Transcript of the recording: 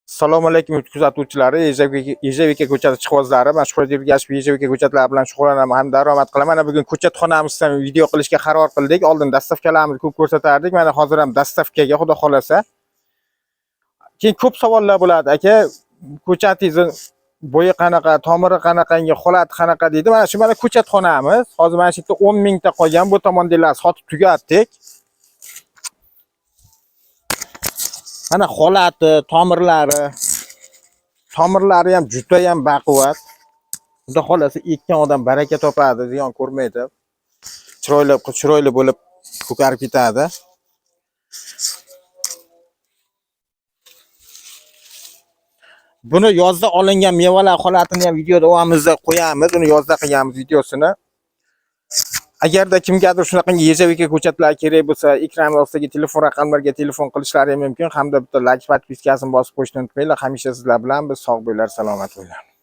Assalomu alaykum kuzatuvchilari, Ejevika ko'chati ishqibozlari. Men Shuhrat Ergashev Ejevika ko'chatlari bilan shug'ullanaman ham daromad qilaman. Mana bugun ko'chatxonamizdan video qilishga qaror qildik. Oldin dastavkalarimizni ko'p ko'rsatardik. Mana hozir ham dastavkaga xudo xolasa. Keyin ko'p savollar bo'ladi. Aka, ko'chatingizni bo'yi qanaqa, tomiri qanaqangi, holati qanaqa deydi. Mana shu mana ko'chatxonamiz. Hozir mana shu yerda 10 mingta qolgan. Bu tomondagilar sotib tugatdik. Mana holati, tomirlari ham juda ham baquvvat. Xudo xolasa ekkan odam baraka topadi, ziyon ko'rmaydi. Chiroyli bo'lib ko'karib ketadi. Buni yozda olingan mevalar holatini ham video davomimizda qo'yamiz. Uni yozda qilganmiz videosini. Agarda kimgadir shunaqangi Ejevika ko'chatlar kerak bo'lsa, ekran ostidagi telefon raqamlariga telefon qilishlari mumkin. Hamda bitta like, podpiskasini bosib qo'yishni unutmanglar. Hamisha sizlar bilan biz sog' bo'linglar, salomat bo'linglar.